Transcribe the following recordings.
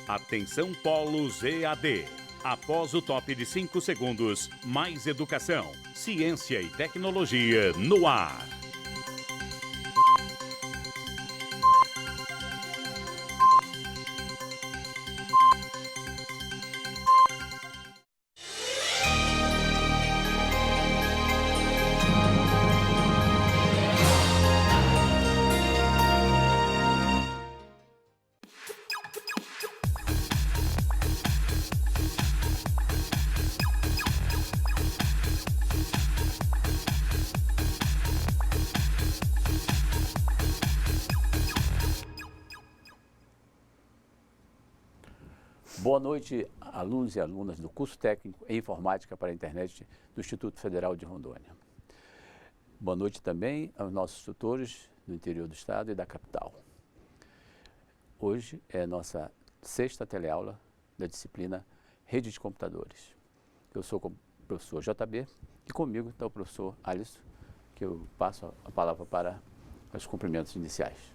Atenção Polos EAD. Após o top de 5 segundos, mais educação, ciência e tecnologia no ar. Boa noite, alunos e alunas do curso técnico em informática para a internet do Instituto Federal de Rondônia. Boa noite também aos nossos tutores do interior do estado e da capital. Hoje é a nossa 6ª teleaula da disciplina Rede de Computadores. Eu sou o professor JB e comigo está o professor Alisson, que eu passo a palavra para os cumprimentos iniciais.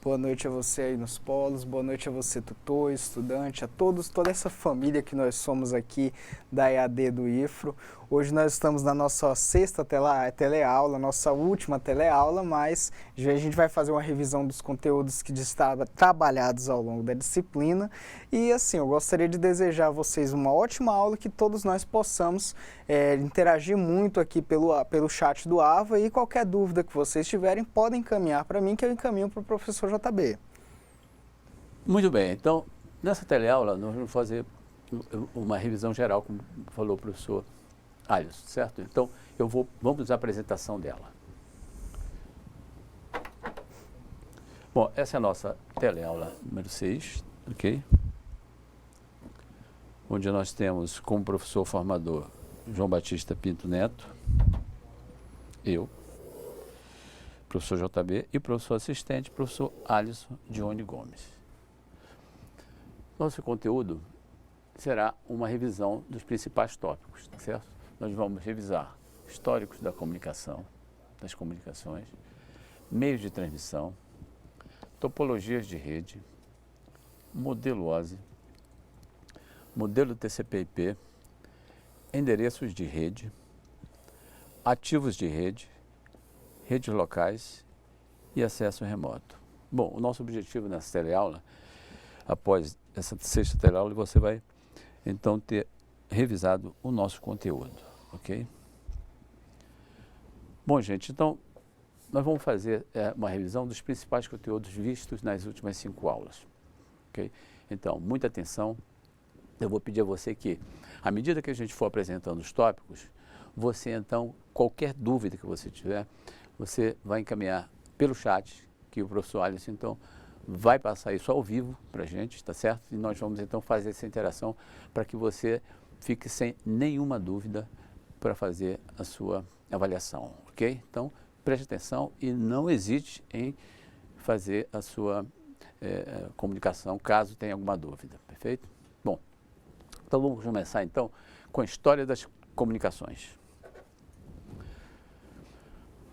Boa noite a você aí nos polos, boa noite a você tutor, estudante, a todos, toda essa família que nós somos aqui da EAD do IFRO. Hoje nós estamos na nossa 6ª teleaula, nossa última teleaula, mas a gente vai fazer uma revisão dos conteúdos que estavam trabalhados ao longo da disciplina. E assim, eu gostaria de desejar a vocês uma ótima aula, que todos nós possamos interagir muito aqui pelo chat do AVA, e qualquer dúvida que vocês tiverem, podem encaminhar para mim, que eu encaminho para o professor JB. Muito bem, então nessa teleaula nós vamos fazer uma revisão geral, como falou o professor Alisson, certo? Então vamos à apresentação dela. Bom, essa é a nossa teleaula número 6, ok? Onde nós temos como professor formador João Batista Pinto Neto, eu, professor JB, e professor assistente, professor Alisson Dione Gomes. Nosso conteúdo será uma revisão dos principais tópicos, tá certo? Nós vamos revisar históricos da comunicação, das comunicações, meios de transmissão, topologias de rede, modelo OSI, modelo TCP/IP, endereços de rede, ativos de rede, redes locais e acesso remoto. Bom, o nosso objetivo nessa teleaula, após essa 6ª teleaula, você vai então ter revisado o nosso conteúdo, ok? Bom, gente, então nós vamos fazer uma revisão dos principais conteúdos vistos nas últimas 5 aulas, ok? Então, muita atenção. Eu vou pedir a você que, à medida que a gente for apresentando os tópicos, você então, qualquer dúvida que você tiver, você vai encaminhar pelo chat, que o professor Alisson então vai passar isso ao vivo para a gente, tá certo? E nós vamos então fazer essa interação para que você fique sem nenhuma dúvida para fazer a sua avaliação, ok? Então, preste atenção e não hesite em fazer a sua comunicação, caso tenha alguma dúvida, perfeito? Bom, então vamos começar então com a história das comunicações.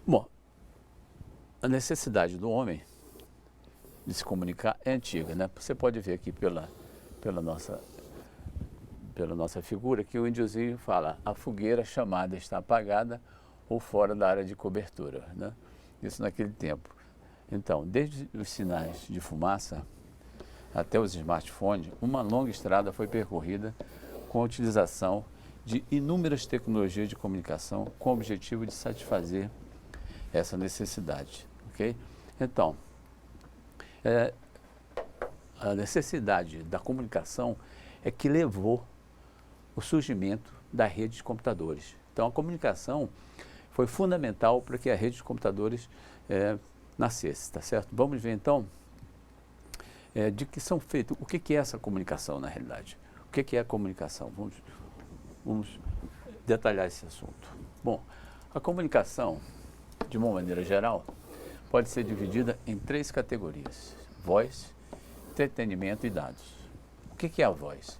Bom, a necessidade do homem de se comunicar é antiga, né? Você pode ver aqui pela nossa figura que o índiozinho fala: a fogueira chamada está apagada ou fora da área de cobertura, né? Isso naquele tempo. Então, desde os sinais de fumaça até os smartphones, uma longa estrada foi percorrida com a utilização de inúmeras tecnologias de comunicação com o objetivo de satisfazer essa necessidade, ok? Então, a necessidade da comunicação é que levou o surgimento da rede de computadores. Então, a comunicação foi fundamental para que a rede de computadores nascesse, tá certo? Vamos ver, então, de que são feitos, o que é essa comunicação, na realidade? O que é a comunicação? Vamos detalhar esse assunto. Bom, a comunicação, de uma maneira geral, pode ser dividida em 3 categorias: voz, entretenimento e dados. O que é a voz?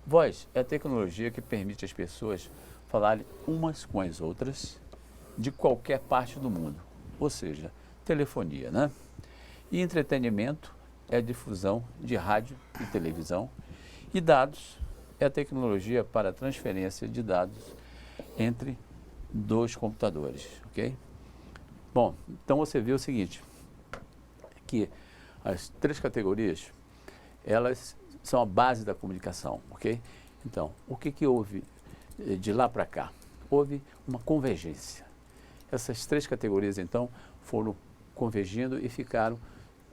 Voz é a tecnologia que permite às pessoas falarem umas com as outras de qualquer parte do mundo, ou seja, telefonia, né? E entretenimento é a difusão de rádio e televisão, e dados é a tecnologia para a transferência de dados entre dois computadores, ok? Bom, então você vê o seguinte, que as três categorias, elas são a base da comunicação, ok? Então, o que houve de lá para cá? Houve uma convergência. Essas três categorias, então, foram convergindo e ficaram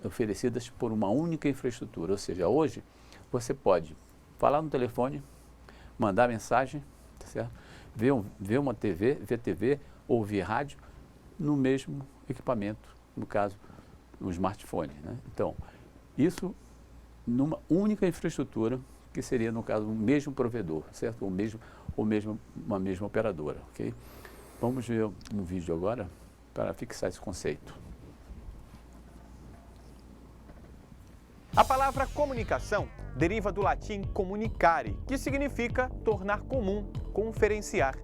oferecidas por uma única infraestrutura. Ou seja, hoje você pode falar no telefone, mandar mensagem, tá certo? Ver uma TV, ver TV, ouvir rádio no mesmo equipamento, no caso, no smartphone, né? Então, isso numa única infraestrutura, que seria, no caso, o mesmo provedor, certo? Uma mesma operadora, ok? Vamos ver um vídeo agora para fixar esse conceito. A palavra comunicação deriva do latim comunicare, que significa tornar comum, conferenciar.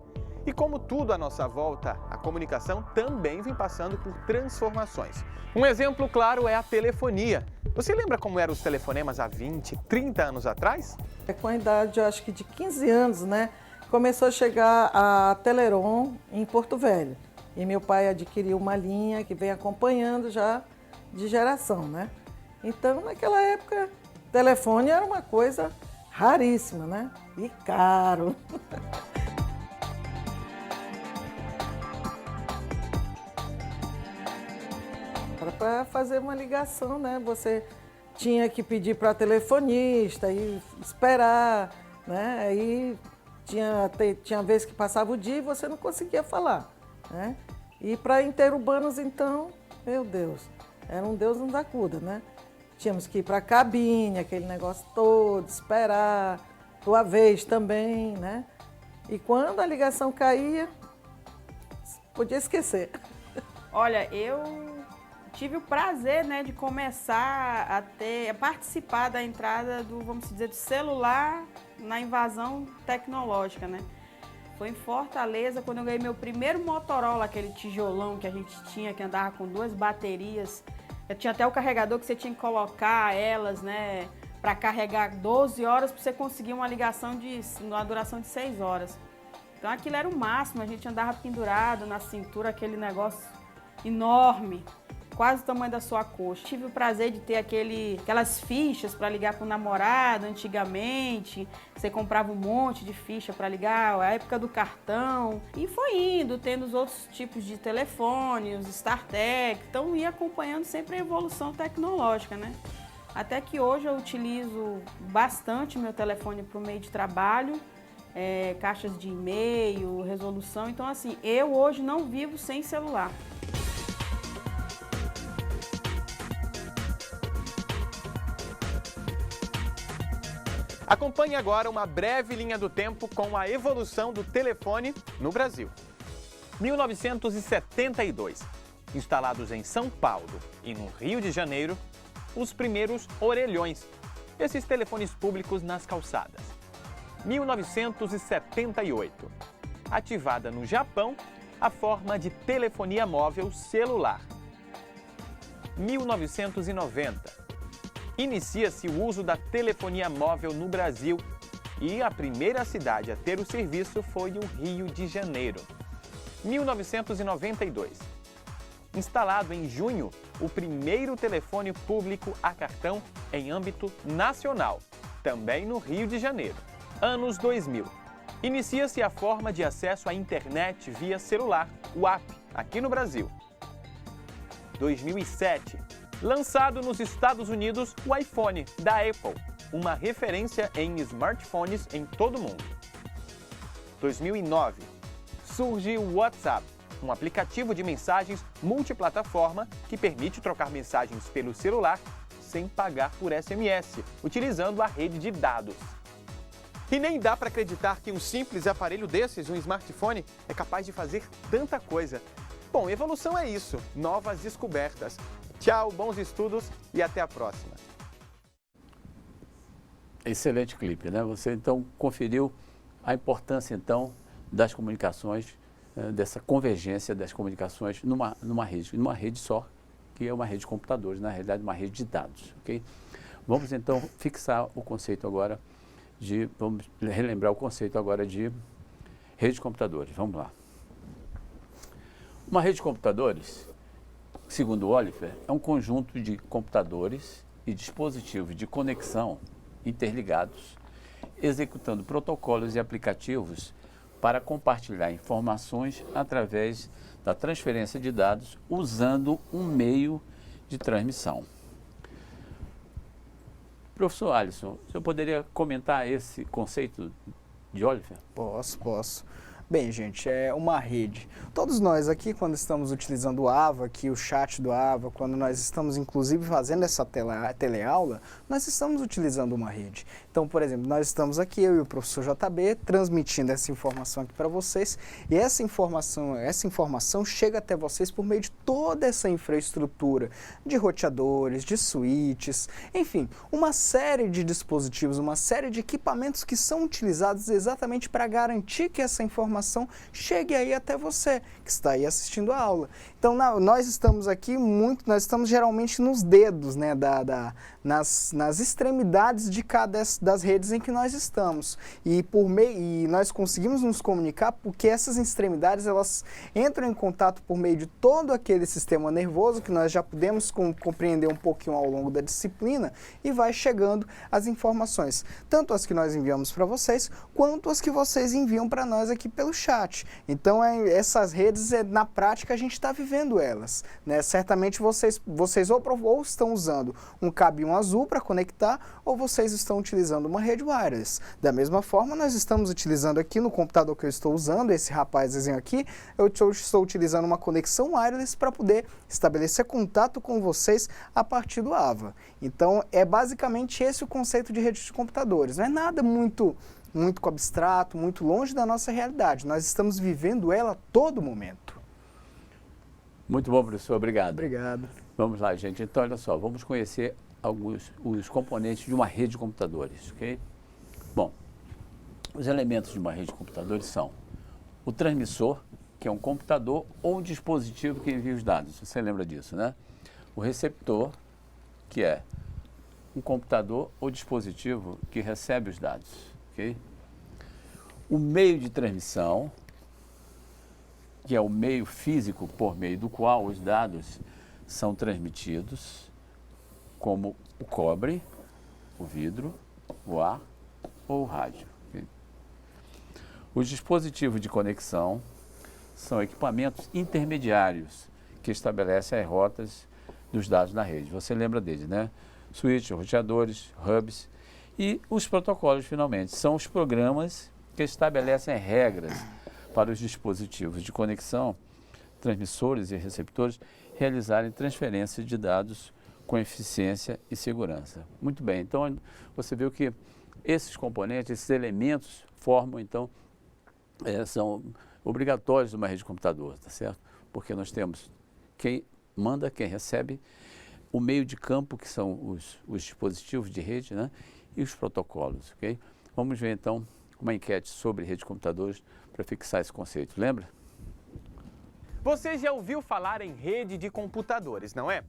E como tudo à nossa volta, a comunicação também vem passando por transformações. Um exemplo claro é a telefonia. Você lembra como eram os telefonemas há 20, 30 anos atrás? Com a idade, acho que de 15 anos, né, começou a chegar a Teleron em Porto Velho. E meu pai adquiriu uma linha que vem acompanhando já de geração, né? Então, naquela época, telefone era uma coisa raríssima, né? E caro. Para fazer uma ligação, né? Você tinha que pedir para telefonista e esperar, né? Aí tinha vezes que passava o dia e você não conseguia falar, né? E para interurbanos, então, meu Deus, era um Deus nos acuda, né? Tínhamos que ir para a cabine, aquele negócio todo, esperar, tua vez também, né? E quando a ligação caía, podia esquecer. Olha, eu tive o prazer, né, de começar a participar da entrada do, vamos dizer, do celular na invasão tecnológica, né? Foi em Fortaleza, quando eu ganhei meu primeiro Motorola, aquele tijolão que a gente tinha, que andava com 2 baterias. Eu tinha até o carregador que você tinha que colocar elas, né, para carregar 12 horas para você conseguir uma ligação de uma duração de 6 horas. Então aquilo era o máximo, a gente andava pendurado na cintura, aquele negócio enorme, quase o tamanho da sua coxa. Tive o prazer de ter aquelas fichas para ligar com o namorado antigamente. Você comprava um monte de ficha para ligar, a época do cartão. E foi indo, tendo os outros tipos de telefone, os StarTech. Então ia acompanhando sempre a evolução tecnológica, né? Até que hoje eu utilizo bastante meu telefone para o meio de trabalho, caixas de e-mail, resolução. Então assim, eu hoje não vivo sem celular. Acompanhe agora uma breve linha do tempo com a evolução do telefone no Brasil. 1972. Instalados em São Paulo e no Rio de Janeiro, os primeiros orelhões, esses telefones públicos nas calçadas. 1978. Ativada no Japão a forma de telefonia móvel celular. 1990. Inicia-se o uso da telefonia móvel no Brasil e a primeira cidade a ter o serviço foi o Rio de Janeiro. 1992. Instalado em junho o primeiro telefone público a cartão em âmbito nacional, também no Rio de Janeiro. Anos 2000. Inicia-se a forma de acesso à internet via celular, o app, aqui no Brasil. 2007. Lançado nos Estados Unidos o iPhone, da Apple, uma referência em smartphones em todo o mundo. 2009. Surge o WhatsApp, um aplicativo de mensagens multiplataforma que permite trocar mensagens pelo celular sem pagar por SMS, utilizando a rede de dados. E nem dá para acreditar que um simples aparelho desses, um smartphone, é capaz de fazer tanta coisa. Bom, evolução é isso, novas descobertas. Tchau, bons estudos e até a próxima. Excelente clipe, né? Você então conferiu a importância então das comunicações, dessa convergência das comunicações numa rede só, que é uma rede de computadores, na realidade uma rede de dados, ok? Vamos então fixar o conceito agora vamos relembrar o conceito agora de rede de computadores. Vamos lá. Uma rede de computadores, segundo Oliver, é um conjunto de computadores e dispositivos de conexão interligados, executando protocolos e aplicativos para compartilhar informações através da transferência de dados usando um meio de transmissão. Professor Alisson, você poderia comentar esse conceito de Oliver? Posso. Bem, gente, é uma rede. Todos nós aqui, quando estamos utilizando o AVA, aqui o chat do AVA, quando nós estamos, inclusive, fazendo essa teleaula, nós estamos utilizando uma rede. Então, por exemplo, nós estamos aqui, eu e o professor JB, transmitindo essa informação aqui para vocês, e essa informação chega até vocês por meio de toda essa infraestrutura de roteadores, de switches, enfim, uma série de dispositivos, uma série de equipamentos que são utilizados exatamente para garantir que essa informação chegue aí até você, que está aí assistindo a aula. Então, nós estamos aqui nós estamos geralmente nos dedos, né, nas extremidades de cada das redes em que nós estamos. E nós conseguimos nos comunicar porque essas extremidades, elas entram em contato por meio de todo aquele sistema nervoso que nós já pudemos compreender um pouquinho ao longo da disciplina, e vai chegando as informações, tanto as que nós enviamos para vocês, quanto as que vocês enviam para nós aqui pelo chat. Então, essas redes, na prática, a gente está vivendo elas, né? Certamente vocês ou estão usando um cabinho azul para conectar, ou vocês estão utilizando uma rede wireless. Da mesma forma, nós estamos utilizando aqui no computador que eu estou usando, esse rapazinho aqui, eu estou utilizando uma conexão wireless para poder estabelecer contato com vocês a partir do AVA. Então, é basicamente esse o conceito de rede de computadores. Não é nada muito abstrato, muito longe da nossa realidade. Nós estamos vivendo ela a todo momento. Muito bom, professor. Obrigado. Obrigado. Vamos lá, gente. Então, olha só, vamos conhecer os componentes de uma rede de computadores, ok? Bom, os elementos de uma rede de computadores são o transmissor, que é um computador ou um dispositivo que envia os dados. Você lembra disso, né? O receptor, que é um computador ou dispositivo que recebe os dados, ok? O meio de transmissão, que é o meio físico por meio do qual os dados são transmitidos, como o cobre, o vidro, o ar ou o rádio. Okay? Os dispositivos de conexão são equipamentos intermediários que estabelecem as rotas dos dados na rede. Você lembra deles, né? Switches, roteadores, hubs. E os protocolos, finalmente, são os programas que estabelecem regras para os dispositivos de conexão, transmissores e receptores, realizarem transferência de dados com eficiência e segurança. Muito bem, então você viu que esses componentes, esses elementos formam, então, são obrigatórios de uma rede de computador, tá certo? Porque nós temos quem manda, quem recebe, o meio de campo, que são os dispositivos de rede, né? E os protocolos, ok? Vamos ver, então, uma enquete sobre rede de computadores para fixar esse conceito, lembra? Você já ouviu falar em rede de computadores, não é?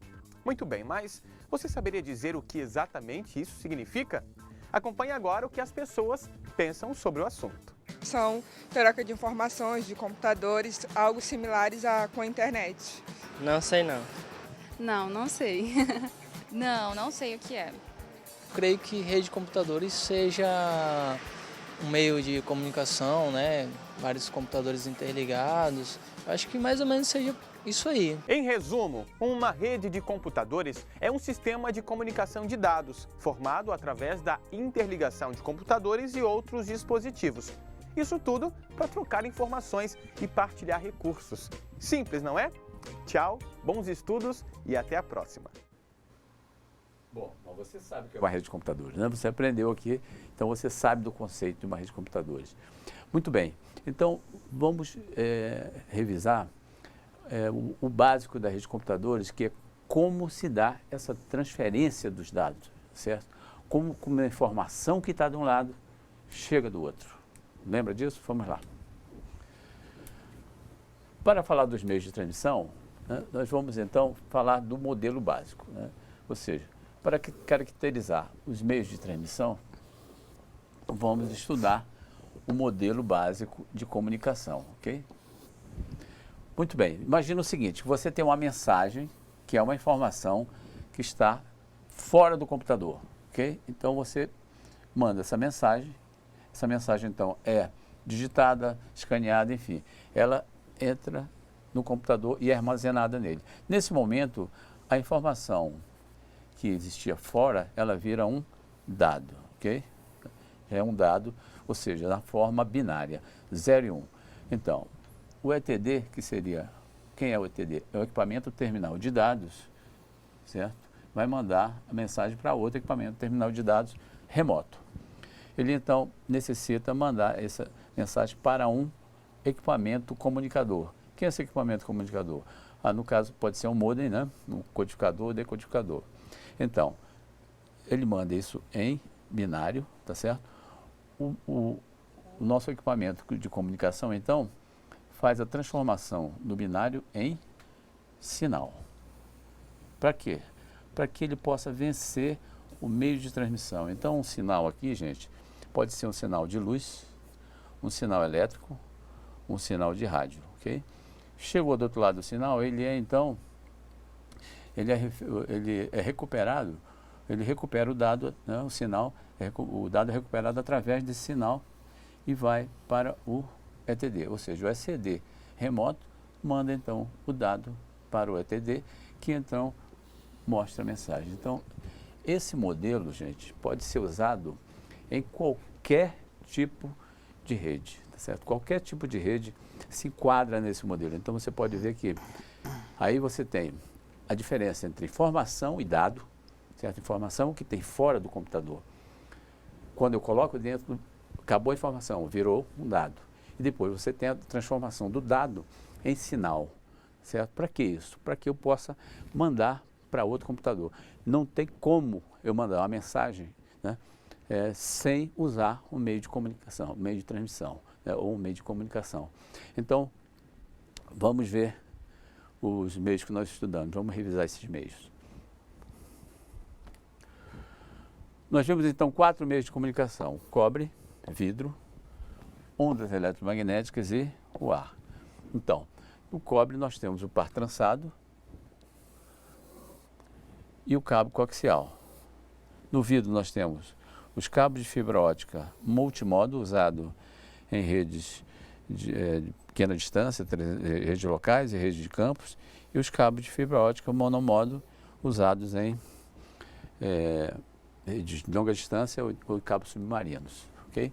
Muito bem, mas você saberia dizer o que exatamente isso significa? Acompanhe agora o que as pessoas pensam sobre o assunto. São troca de informações de computadores, algo similares com a internet. Não sei não. Não sei. Não sei o que é. Creio que rede de computadores seja um meio de comunicação, né? Vários computadores interligados. Acho que mais ou menos seja isso aí. Em resumo, uma rede de computadores é um sistema de comunicação de dados, formado através da interligação de computadores e outros dispositivos. Isso tudo para trocar informações e partilhar recursos. Simples, não é? Tchau, bons estudos e até a próxima. Bom, você sabe o que é uma rede de computadores, né? Você aprendeu aqui, então você sabe do conceito de uma rede de computadores. Muito bem, então vamos revisar o básico da rede de computadores, que é como se dá essa transferência dos dados, certo? Como a informação que está de um lado chega do outro. Lembra disso? Vamos lá. Para falar dos meios de transmissão, né, nós vamos então falar do modelo básico, né? Ou seja, para caracterizar os meios de transmissão, vamos estudar o modelo básico de comunicação, ok? Muito bem, imagina o seguinte, você tem uma mensagem, que é uma informação que está fora do computador, ok? Então você manda essa mensagem então é digitada, escaneada, enfim, ela entra no computador e é armazenada nele. Nesse momento, a informação que existia fora, ela vira um dado, ok? É um dado, ou seja, na forma binária, 0 e 1. Então, o ETD, que seria, quem é o ETD? É o equipamento terminal de dados, certo? Vai mandar a mensagem para outro equipamento terminal de dados remoto. Ele, então, necessita mandar essa mensagem para um equipamento comunicador. Quem é esse equipamento comunicador? No caso, pode ser um modem, né? Um codificador, decodificador. Então, ele manda isso em binário, tá certo? O nosso equipamento de comunicação, então, faz a transformação do binário em sinal. Para quê? Para que ele possa vencer o meio de transmissão. Então, um sinal aqui, gente, pode ser um sinal de luz, um sinal elétrico, um sinal de rádio, ok? Chegou do outro lado do sinal, ele é recuperado, ele recupera o dado, né, o sinal, o dado é recuperado através desse sinal e vai para o ETD, ou seja, o SCD remoto manda então o dado para o ETD, que então mostra a mensagem. Então, esse modelo, gente, pode ser usado em qualquer tipo de rede, tá certo? Qualquer tipo de rede se enquadra nesse modelo. Então, você pode ver que aí você tem a diferença entre informação e dado, certo? Informação que tem fora do computador. Quando eu coloco dentro, acabou a informação, virou um dado. E depois você tem a transformação do dado em sinal, certo? Para que isso? Para que eu possa mandar para outro computador. Não tem como eu mandar uma mensagem, né, sem usar um meio de comunicação, um meio de transmissão, né, ou um meio de comunicação. Então, vamos ver os meios que nós estudamos, vamos revisar esses meios. Nós vimos então 4 meios de comunicação: cobre, vidro, ondas eletromagnéticas e o ar. Então, no cobre nós temos o par trançado e o cabo coaxial. No vidro nós temos os cabos de fibra ótica multimodo, usado em redes de pequena distância, redes locais e redes de campos, e os cabos de fibra ótica monomodo, usados em redes de longa distância ou cabos submarinos, ok?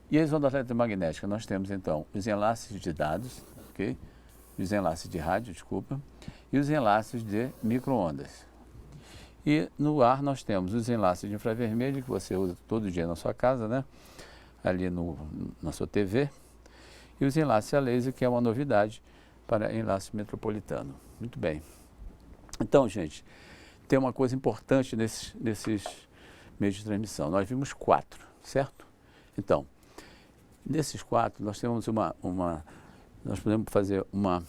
E as ondas eletromagnéticas, nós temos então os enlaces de dados, ok? Os enlaces de rádio, desculpa, e os enlaces de micro-ondas. E no ar nós temos os enlaces de infravermelho, que você usa todo dia na sua casa, né? Ali na sua TV. E os enlaces a laser, que é uma novidade para enlace metropolitano. Muito bem. Então, gente, tem uma coisa importante nesses meios de transmissão. Nós vimos 4, certo? Então, nesses 4, nós temos nós podemos fazer uma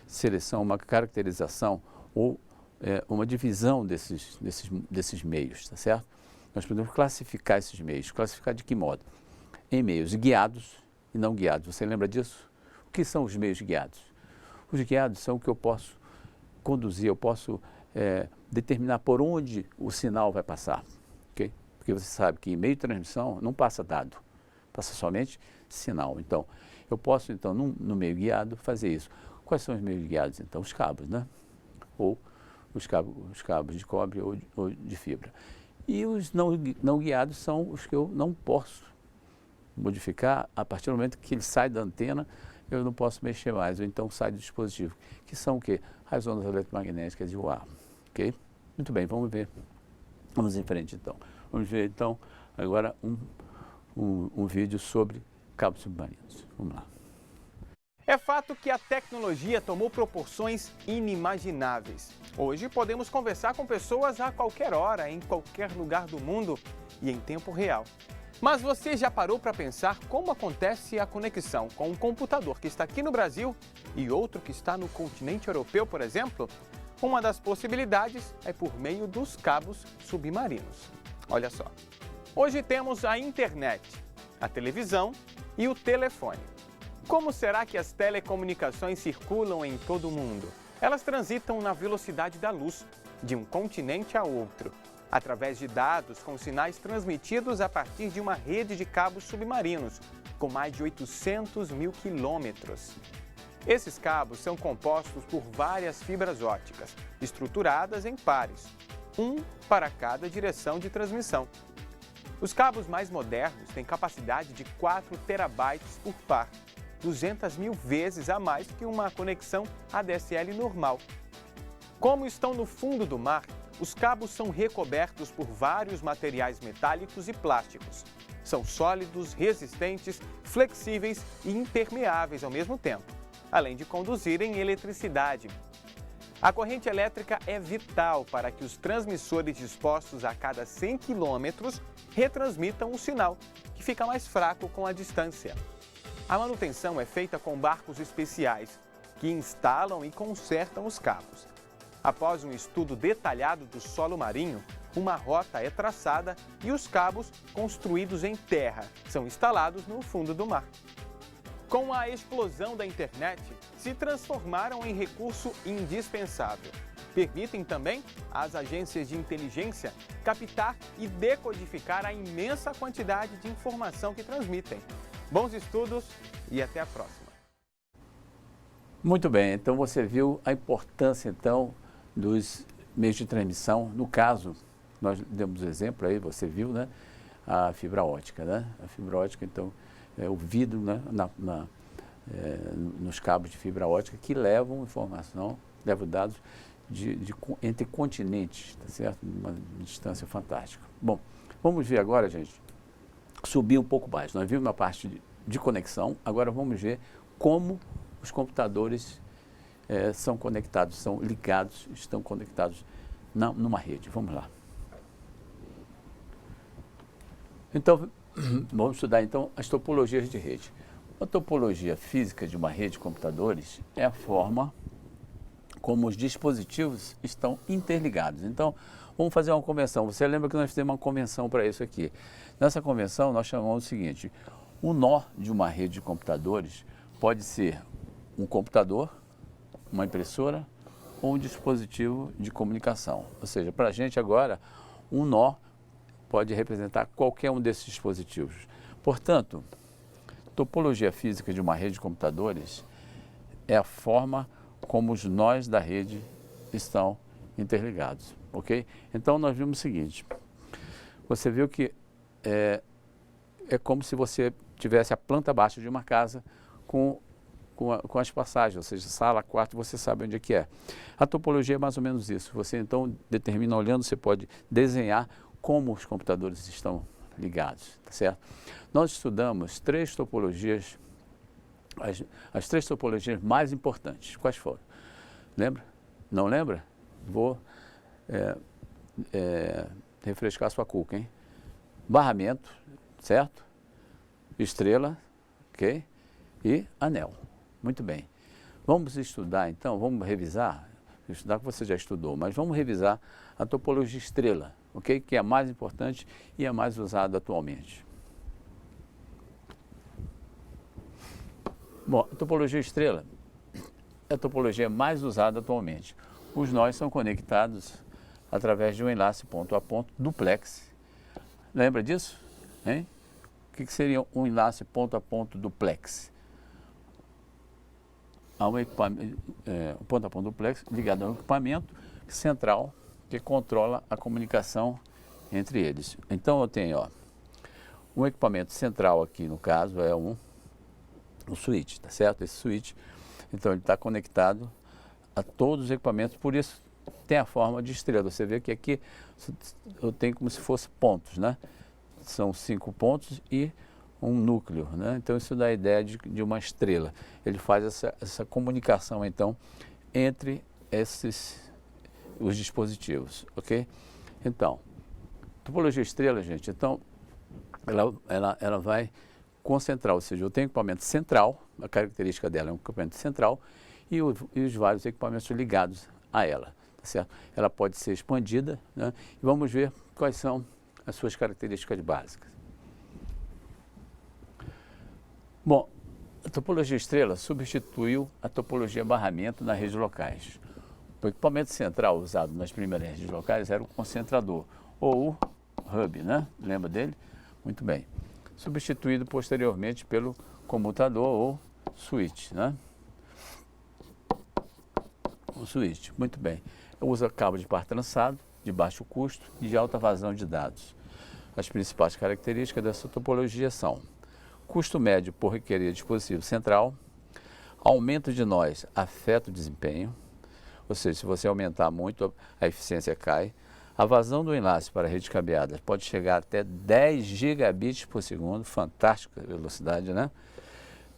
seleção, uma caracterização ou uma divisão desses meios, tá certo? Nós podemos classificar esses meios. Classificar de que modo? Em meios guiados e não guiados. Você lembra disso? O que são os meios guiados? Os guiados são o que eu posso conduzir, eu posso determinar por onde o sinal vai passar, ok? Porque você sabe que em meio de transmissão não passa dado, passa somente sinal. Então, eu posso, então, no meio guiado, fazer isso. Quais são os meios guiados, então? Os cabos, né? Ou os cabos de cobre ou de fibra. E os não guiados são os que eu não posso modificar a partir do momento que ele sai da antena, eu não posso mexer mais, ou então sai do dispositivo, que são o quê? As ondas eletromagnéticas e o ar, ok? Muito bem, vamos ver. Vamos em frente, então. Vamos ver, então, agora um vídeo sobre cabos submarinos. Vamos lá. É fato que a tecnologia tomou proporções inimagináveis. Hoje podemos conversar com pessoas a qualquer hora, em qualquer lugar do mundo e em tempo real. Mas você já parou para pensar como acontece a conexão com um computador que está aqui no Brasil e outro que está no continente europeu, por exemplo? Uma das possibilidades é por meio dos cabos submarinos. Olha só. Hoje temos a internet, a televisão e o telefone. Como será que as telecomunicações circulam em todo o mundo? Elas transitam na velocidade da luz, de um continente a outro, através de dados com sinais transmitidos a partir de uma rede de cabos submarinos, com mais de 800 mil quilômetros. Esses cabos são compostos por várias fibras ópticas, estruturadas em pares, um para cada direção de transmissão. Os cabos mais modernos têm capacidade de 4 terabytes por par, 200 mil vezes a mais que uma conexão ADSL normal. Como estão no fundo do mar, os cabos são recobertos por vários materiais metálicos e plásticos. São sólidos, resistentes, flexíveis e impermeáveis ao mesmo tempo, além de conduzirem eletricidade. A corrente elétrica é vital para que os transmissores dispostos a cada 100 km retransmitam o sinal, que fica mais fraco com a distância. A manutenção é feita com barcos especiais, que instalam e consertam os cabos. Após um estudo detalhado do solo marinho, uma rota é traçada e os cabos, construídos em terra, são instalados no fundo do mar. Com a explosão da internet, se transformaram em recurso indispensável. Permitem também às agências de inteligência captar e decodificar a imensa quantidade de informação que transmitem. Bons estudos e até a próxima. Muito bem, então você viu a importância então dos meios de transmissão. No caso, nós demos exemplo aí, você viu, né? A fibra ótica, né? A fibra ótica, então, é o vidro, né? Nos cabos de fibra ótica que levam informação, levam dados entre continentes, tá certo? Uma distância fantástica. Bom, vamos ver agora, gente, subir um pouco mais. Nós vimos uma parte de conexão, agora vamos ver como os computadores são conectados, são ligados, estão conectados numa rede. Vamos lá. Então, vamos estudar então as topologias de rede. A topologia física de uma rede de computadores é a forma como os dispositivos estão interligados. Então, vamos fazer uma convenção. Você lembra que nós fizemos uma convenção para isso aqui. Nessa convenção, nós chamamos o seguinte: o nó de uma rede de computadores pode ser um computador, uma impressora ou um dispositivo de comunicação. Ou seja, para a gente agora, um nó pode representar qualquer um desses dispositivos. Portanto, topologia física de uma rede de computadores é a forma como os nós da rede estão interligados, ok? Então, nós vimos o seguinte: você viu que é como se você tivesse a planta baixa de uma casa com as passagens, ou seja, sala, quarto, você sabe onde é que é. A topologia é mais ou menos isso. Você então determina, olhando, você pode desenhar como os computadores estão ligados, tá certo? Nós estudamos 3 topologias, as 3 topologias mais importantes. Quais foram? Lembra? Não lembra? Vou refrescar sua cuca, hein? Barramento, certo? Estrela, ok? E anel. Muito bem. Vamos estudar então, vamos revisar, estudar que você já estudou, mas vamos revisar a topologia estrela, ok? Que é a mais importante e a mais usada atualmente. Bom, a topologia estrela é a topologia mais usada atualmente. Os nós são conectados através de um enlace ponto a ponto duplex. Lembra disso? Hein? O que seria um enlace ponto a ponto duplex? Há um equipamento, ponto a ponto duplex ligado a um equipamento central que controla a comunicação entre eles. Então eu tenho um equipamento central aqui, no caso, é um switch, tá certo? Esse switch, então ele está conectado a todos os equipamentos, por isso tem a forma de estrela. Você vê que aqui eu tenho como se fosse pontos, né? São 5 pontos e um núcleo, né? Então isso dá a ideia de uma estrela. Ele faz essa comunicação, então, entre os dispositivos, ok? Então, topologia estrela, gente, então, ela vai concentrar, ou seja, eu tenho equipamento central, a característica dela é um equipamento central e os vários equipamentos ligados a ela, tá certo? Ela pode ser expandida, né? E vamos ver quais são as suas características básicas. Bom, a topologia estrela substituiu a topologia barramento nas redes locais. O equipamento central usado nas primeiras redes locais era o concentrador, ou o hub, né? Lembra dele? Muito bem. Substituído posteriormente pelo comutador ou switch, né? O switch, muito bem. Usa cabo de par trançado, de baixo custo e de alta vazão de dados. As principais características dessa topologia são: custo médio por requerer dispositivo central, aumento de nós afeta o desempenho, ou seja, se você aumentar muito, a eficiência cai. A vazão do enlace para redes cabeadas pode chegar até 10 gigabits por segundo, fantástica velocidade, né?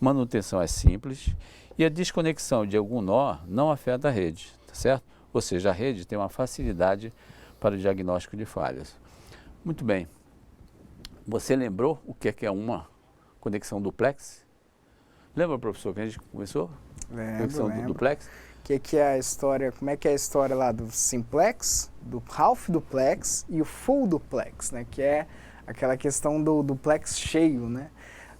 Manutenção é simples e a desconexão de algum nó não afeta a rede, tá certo? Ou seja, a rede tem uma facilidade para o diagnóstico de falhas. Muito bem. Você lembrou o que é uma conexão duplex? Lembra, professor, que a gente começou? Conexão duplex? Que é a história, como é que é a história lá do simplex, do half duplex e o full duplex, né? Que é aquela questão do duplex cheio, né?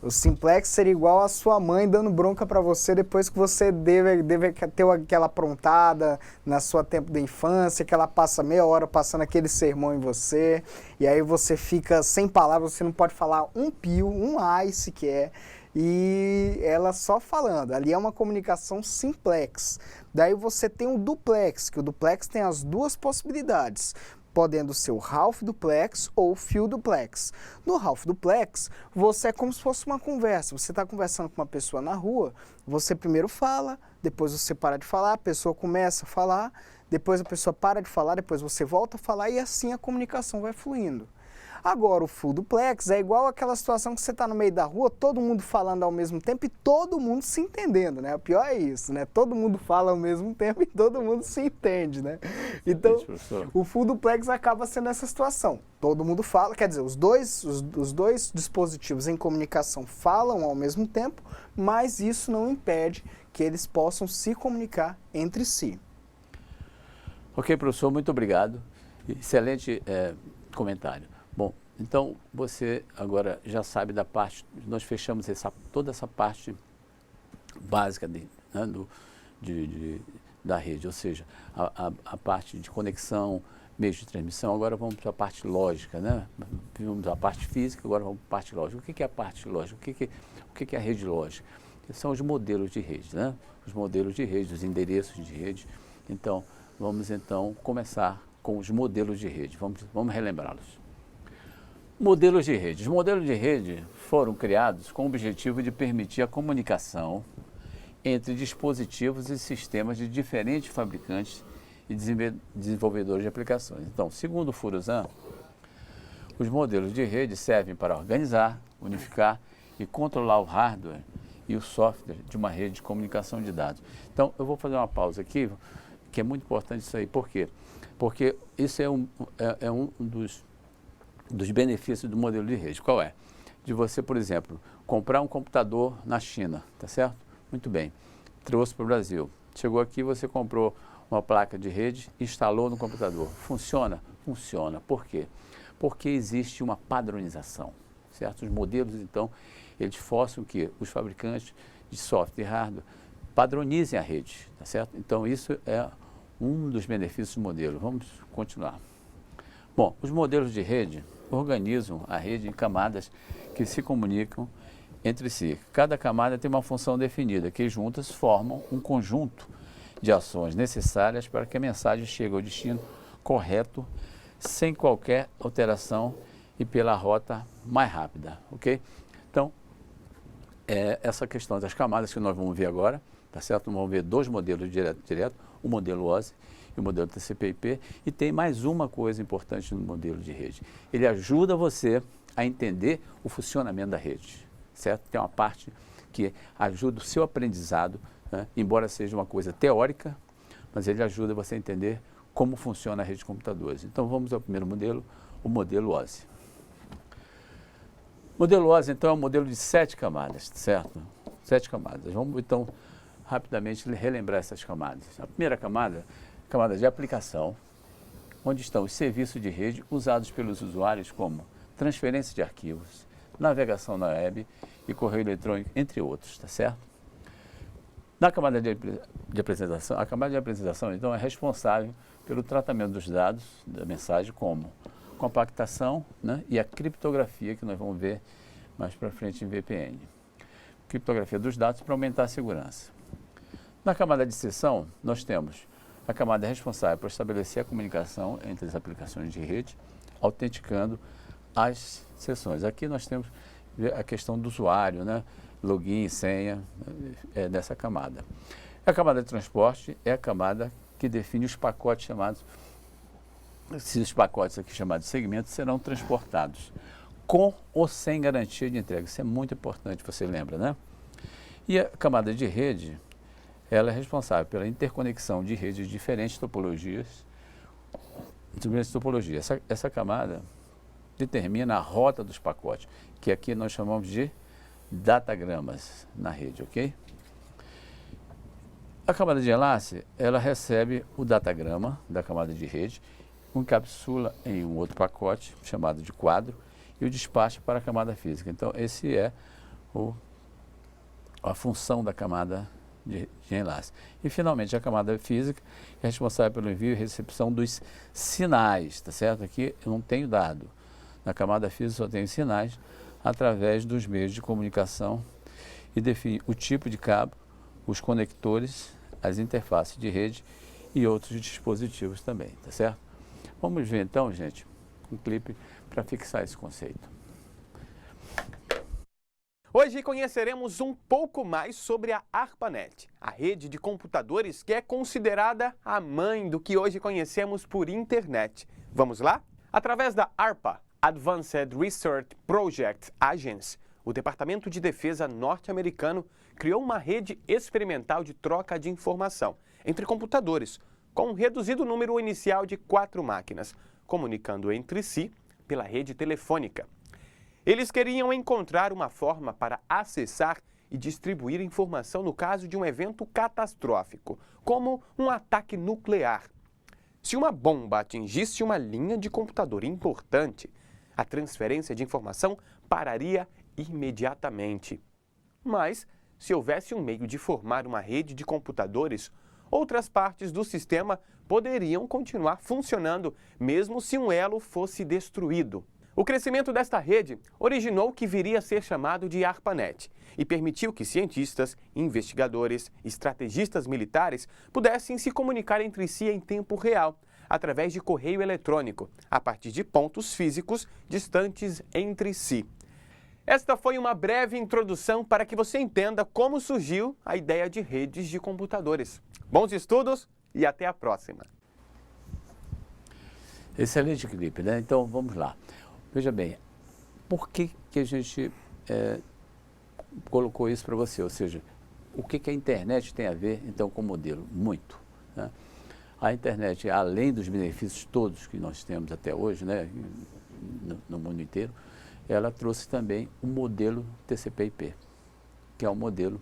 O simplex seria igual a sua mãe dando bronca para você depois que você deve ter aquela aprontada na sua tempo da infância, que ela passa meia hora passando aquele sermão em você, e aí você fica sem palavras, você não pode falar um pio, um ai sequer, e ela só falando. Ali é uma comunicação simplex. Daí você tem o duplex, que o duplex tem as duas possibilidades, podendo ser o half duplex ou o full duplex. No half duplex, você é como se fosse uma conversa. Você está conversando com uma pessoa na rua, você primeiro fala, depois você para de falar, a pessoa começa a falar, depois a pessoa para de falar, depois você volta a falar e assim a comunicação vai fluindo. Agora, o full duplex é igual aquela situação que você está no meio da rua, todo mundo falando ao mesmo tempo e todo mundo se entendendo, né? O pior é isso, né? Todo mundo fala ao mesmo tempo e todo mundo se entende, né? Então, o full duplex acaba sendo essa situação. Todo mundo fala, quer dizer, os dois dispositivos em comunicação falam ao mesmo tempo, mas isso não impede que eles possam se comunicar entre si. Ok, professor, muito obrigado. Excelente comentário. Bom, então você agora já sabe da parte, nós fechamos toda essa parte básica da rede, ou seja, a parte de conexão, meios de transmissão. Agora vamos para a parte lógica, né? Vimos a parte física, agora vamos para a parte lógica. O que é a parte lógica? O que é a rede lógica? São os modelos de rede, né? Os modelos de rede, os endereços de rede. Então, vamos começar com os modelos de rede. Vamos relembrá-los. Modelos de rede. Os modelos de rede foram criados com o objetivo de permitir a comunicação entre dispositivos e sistemas de diferentes fabricantes e desenvolvedores de aplicações. Então, segundo o Furusan, os modelos de rede servem para organizar, unificar e controlar o hardware e o software de uma rede de comunicação de dados. Então, eu vou fazer uma pausa aqui, que é muito importante isso aí. Por quê? Porque isso é um dos benefícios do modelo de rede. Qual é? De você, por exemplo, comprar um computador na China, tá certo? Muito bem. Trouxe para o Brasil. Chegou aqui, você comprou uma placa de rede, instalou no computador. Funciona? Funciona. Por quê? Porque existe uma padronização, certo? Os modelos, então, eles forçam que os fabricantes de software e hardware padronizem a rede, tá certo? Então, isso é um dos benefícios do modelo. Vamos continuar. Bom, os modelos de rede organizam a rede em camadas que se comunicam entre si. Cada camada tem uma função definida, que juntas formam um conjunto de ações necessárias para que a mensagem chegue ao destino correto, sem qualquer alteração e pela rota mais rápida, ok? Então, essa questão das camadas que nós vamos ver agora, tá certo? Nós vamos ver dois modelos direto, o modelo OSI e o modelo TCP/IP, e tem mais uma coisa importante no modelo de rede. Ele ajuda você a entender o funcionamento da rede, certo? Tem uma parte que ajuda o seu aprendizado, né? Embora seja uma coisa teórica, mas ele ajuda você a entender como funciona a rede de computadores. Então vamos ao primeiro modelo, o modelo OSI. Modelo OSI, então, é um modelo de 7 camadas, certo? 7 camadas. Vamos, então, rapidamente relembrar essas camadas. A primeira camada, camada de aplicação, onde estão os serviços de rede usados pelos usuários como transferência de arquivos, navegação na web e correio eletrônico, entre outros, tá certo? Na camada de apresentação, a camada de apresentação, então, é responsável pelo tratamento dos dados da mensagem como compactação, né, e a criptografia, que nós vamos ver mais para frente em VPN. Criptografia dos dados para aumentar a segurança. Na camada de sessão, nós temos a camada responsável por estabelecer a comunicação entre as aplicações de rede, autenticando as sessões. Aqui nós temos a questão do usuário, né? Login, senha, dessa camada. A camada de transporte é a camada que define os pacotes chamados, se os pacotes aqui chamados de segmentos serão transportados com ou sem garantia de entrega. Isso é muito importante, você lembra, né? E a camada de rede, ela é responsável pela interconexão de redes de diferentes topologias. Essa camada determina a rota dos pacotes, que aqui nós chamamos de datagramas na rede, ok? A camada de enlace, ela recebe o datagrama da camada de rede, encapsula em um outro pacote, chamado de quadro, e o despacha para a camada física. Então, esse é a função da camada de enlace. E, finalmente, a camada física é responsável pelo envio e recepção dos sinais, tá certo? Aqui eu não tenho dado. Na camada física só tenho sinais através dos meios de comunicação e define o tipo de cabo, os conectores, as interfaces de rede e outros dispositivos também, tá certo? Vamos ver então, gente, um clipe para fixar esse conceito. Hoje conheceremos um pouco mais sobre a ARPANET, a rede de computadores que é considerada a mãe do que hoje conhecemos por internet. Vamos lá? Através da ARPA, Advanced Research Project Agency, o Departamento de Defesa norte-americano criou uma rede experimental de troca de informação entre computadores, com um reduzido número inicial de 4 máquinas, comunicando entre si pela rede telefônica. Eles queriam encontrar uma forma para acessar e distribuir informação no caso de um evento catastrófico, como um ataque nuclear. Se uma bomba atingisse uma linha de computador importante, a transferência de informação pararia imediatamente. Mas, se houvesse um meio de formar uma rede de computadores, outras partes do sistema poderiam continuar funcionando, mesmo se um elo fosse destruído. O crescimento desta rede originou o que viria a ser chamado de ARPANET e permitiu que cientistas, investigadores, estrategistas militares pudessem se comunicar entre si em tempo real, através de correio eletrônico, a partir de pontos físicos distantes entre si. Esta foi uma breve introdução para que você entenda como surgiu a ideia de redes de computadores. Bons estudos e até a próxima! Excelente clipe, né? Então, vamos lá. Veja bem, por que a gente colocou isso para você? Ou seja, o que a internet tem a ver, então, com o modelo? Muito, né? A internet, além dos benefícios todos que nós temos até hoje, né, no mundo inteiro, ela trouxe também um modelo TCP/IP, que é um modelo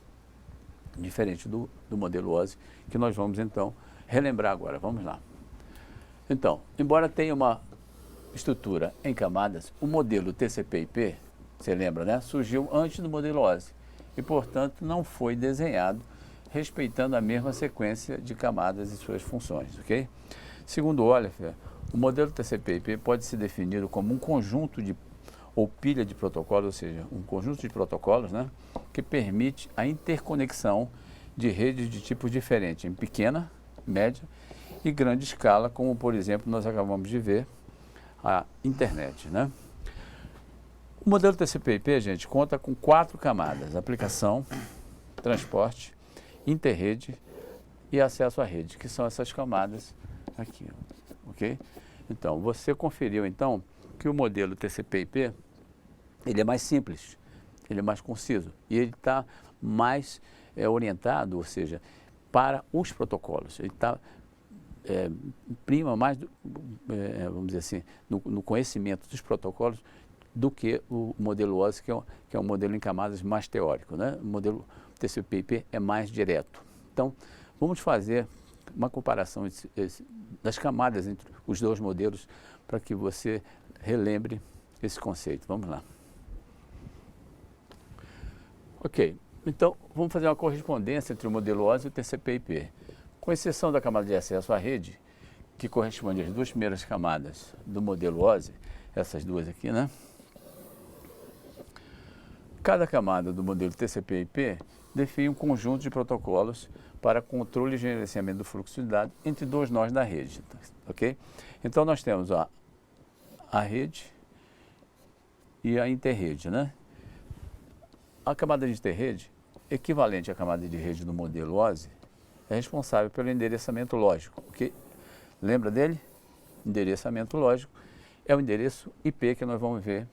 diferente do modelo OSI, que nós vamos, então, relembrar agora. Vamos lá. Então, embora tenha uma estrutura em camadas, o modelo TCP/IP, você lembra, né, surgiu antes do modelo OSI e, portanto, não foi desenhado respeitando a mesma sequência de camadas e suas funções, ok? Segundo Oliver, o modelo TCP/IP pode ser definido como um conjunto ou pilha de protocolos, ou seja, um conjunto de protocolos, né, que permite a interconexão de redes de tipos diferentes, em pequena, média e grande escala, como, por exemplo, nós acabamos de ver a internet, né? O modelo TCP/IP, gente, conta com 4 camadas: aplicação, transporte, interrede e acesso à rede, que são essas camadas aqui, ok? Então, você conferiu, então, que o modelo TCP/IP, ele é mais simples, ele é mais conciso e ele está mais orientado, ou seja, para os protocolos. Ele está prima mais, vamos dizer assim, no conhecimento dos protocolos do que o modelo OSI, que é um modelo em camadas mais teórico, né? O modelo TCP/IP é mais direto. Então, vamos fazer uma comparação das camadas entre os dois modelos para que você relembre esse conceito. Vamos lá. Ok, então vamos fazer uma correspondência entre o modelo OSI e o TCP/IP. Com exceção da camada de acesso à rede, que corresponde às duas primeiras camadas do modelo OSI, essas duas aqui, né? Cada camada do modelo TCP/IP define um conjunto de protocolos para controle e gerenciamento do fluxo de dados entre dois nós da rede, ok? Então nós temos a rede e a interrede, né? A camada de interrede, equivalente à camada de rede do modelo OSI, é responsável pelo endereçamento lógico, ok? Lembra dele? Endereçamento lógico é o endereço IP que nós vamos ver